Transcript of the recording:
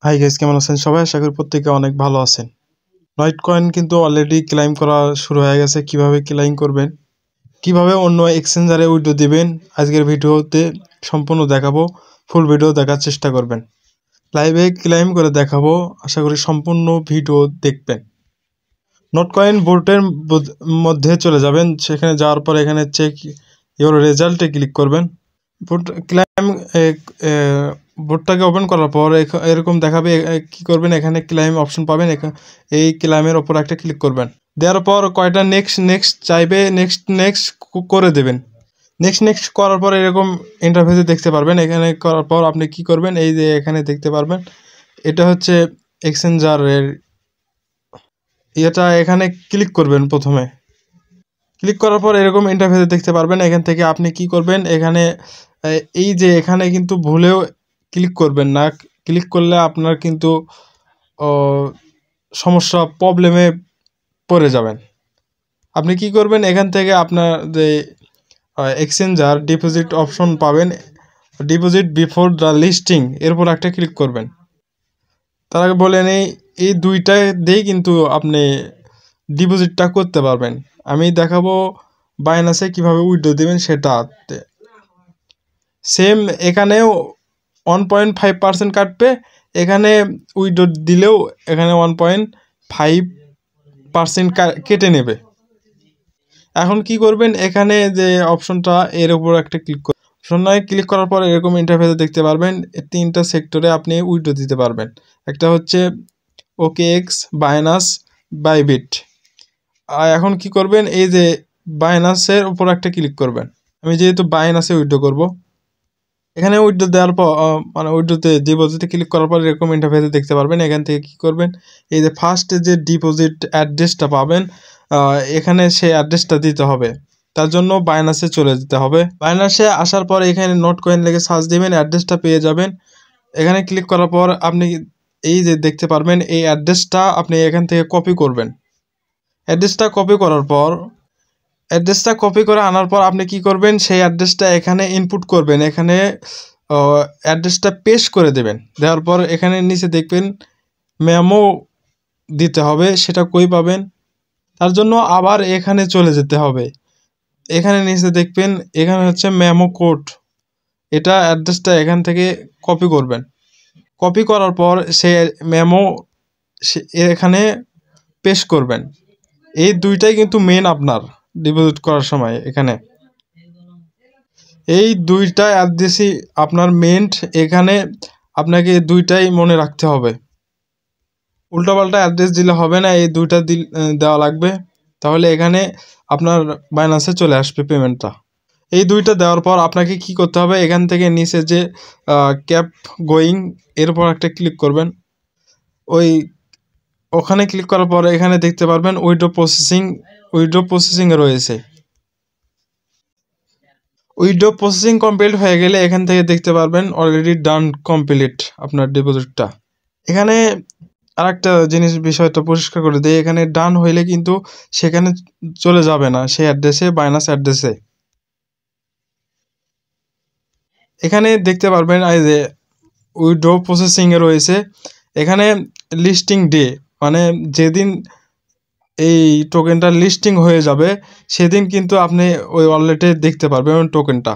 Hi guys, কেমন আছেন সবাই? আশা করি প্রত্যেকে অনেক ভালো আছেন। নয়েট কয়েন কিন্তু অলরেডি ক্লাইম করা শুরু হয়ে গেছে। কিভাবে ক্লাইম করবেন, কিভাবে অন্য এক্সচেঞ্জারে উইথড্র দিবেন, আজকের ভিডিওতে সম্পূর্ণ দেখাবো। ফুল ভিডিও দেখার চেষ্টা করবেন। লাইভে ক্লাইম করে দেখাবো, আশা করি সম্পূর্ণ ভিডিও দেখবেন। নট কয়েন বোর্ডের মধ্যে চলে যাবেন। সেখানে যাওয়ার পর এখানে চেক ইওর রেজাল্টে ক্লিক করবেন। ক্লাইম বোর্ডটাকে ওপেন করার পর এরকম দেখাবে। কি করবেন, এখানে ক্লাইম অপশন পাবেন। এই ক্লাইমের ওপর একটা ক্লিক করবেন। দেওয়ার পর কয়টা নেক্সট চাইবে, নেক্সট করে দেবেন। নেক্সট করার পর এরকম ইন্টারফেসে দেখতে পারবেন। এখানে করার পর আপনি কি করবেন, এই যে এখানে দেখতে পারবেন, এটা হচ্ছে এক্সচেঞ্জারের এটা। এখানে ক্লিক করবেন। প্রথমে ক্লিক করার পর এরকম ইন্টারফেসে দেখতে পারবেন। এখান থেকে আপনি কি করবেন, এখানে এই যে এখানে কিন্তু ভুলেও ক্লিক করবেন না। ক্লিক করলে আপনার কিন্তু সমস্যা, প্রবলেমে পড়ে যাবেন। আপনি কি করবেন, এখান থেকে আপনার যে এক্সচেঞ্জার ডিপোজিট অপশন পাবেন, ডিপোজিট বিফোর দ্য লিস্টিং এর উপর একটা ক্লিক করবেন। তার আগে বলে নেই, এই দুইটা দিয়েই কিন্তু আপনি ডিপোজিটটা করতে পারবেন। আমি দেখাবো বাইন্যান্সে কিভাবে উইথড্র দেবেন সেটা। সেম এখানেও 1.5% কাটবে। এখানে উইথড্র দিলেও এখানে 1.5% কেটে নেবে। এখন কি করবেন, এখানে যে অপশনটা এর উপর একটা ক্লিক করবেন। অপশনে ক্লিক করার পর এরকম ইন্টারফেসে দেখতে পারবেন, তিনটা সেক্টরে আপনি উইথড্র দিতে পারবেন। একটা হচ্ছে OKX, বাইনান্স, বাইবিট। আর এখন কি করবেন, এই যে বাইনান্সের উপর একটা ক্লিক করবেন। আমি যেহেতু বাইনান্সে উইথড্র করব, এখানে উইথড্র দেওয়ার পর মানে উইথড্রতে ডিপোজিটে ক্লিক করার পর এরকম ইন্টারফেসে দেখতে পারবেন। এখান থেকে কি করবেন, এই যে ফার্স্টে যে ডিপোজিট অ্যাড্রেসটা পাবেন, এখানে সেই অ্যাড্রেসটা দিতে হবে। তার জন্য বাইন্যান্সে চলে যেতে হবে। বাইন্যান্সে আসার পর এখানে নোট কয়েন লিখে সার্চ দিবেন, অ্যাড্রেসটা পেয়ে যাবেন। এখানে ক্লিক করার পর আপনি এই যে দেখতে পারবেন, এই অ্যাড্রেসটা আপনি এখান থেকে কপি করবেন। অ্যাড্রেসটা কপি করে আনার পর আপনি কি করবেন, সেই অ্যাড্রেসটা এখানে ইনপুট করবেন। এখানে অ্যাড্রেসটা পেস্ট করে দেবেন। দেওয়ার পর এখানে নিচে দেখবেন মেমো দিতে হবে। সেটা কই পাবেন, তার জন্য আবার এখানে চলে যেতে হবে। এখানে নিচে দেখবেন, এখানে হচ্ছে মেমো কোড। এটা অ্যাড্রেসটা এখান থেকে কপি করবেন। কপি করার পর সে মেমো এখানে পেস্ট করবেন। এই দুইটাই কিন্তু মেন আপনার ডিপোজিট করার সময়। এখানে এই দুইটা অ্যাড্রেসই আপনার মেন্ট। এখানে আপনাকে দুইটাই মনে রাখতে হবে। উল্টোপাল্টা অ্যাড্রেস দিলে হবে না, এই দুইটা দেওয়া লাগবে। তাহলে এখানে আপনার বাইন্যান্সে চলে আসবে পেমেন্টটা। এই দুইটা দেওয়ার পর আপনাকে কি করতে হবে, এখান থেকে নিচে যে ক্যাপ গোয়িং এর উপর একটা ক্লিক করবেন। ওখানে ক্লিক করার পর এখানে দেখতে পারবেন উইথড্র প্রসেসিংয়ে রয়েছে। উইথড্র প্রসেসিং কমপ্লিট হয়ে গেলে এখান থেকে দেখতে পারবেন অলরেডি ডান কমপ্লিট আপনার ডিপোজিটটা। এখানে আরেকটা বিষয়টা পরিষ্কার করে দিই, এখানে ডান হইলে কিন্তু সেখানে চলে যাবে না, সেই অ্যাড্রেসে, বাইনান্স অ্যাড্রেসে। এখানে দেখতে পারবেন এই যে উইথড্র প্রসেসিংয়ে রয়েছে। এখানে লিস্টিং ডে, মানে যেদিন এই টোকেনটা লিস্টিং হয়ে যাবে সেদিন কিন্তু আপনি ওই ওয়ালেটে দেখতে পারবেন টোকেনটা।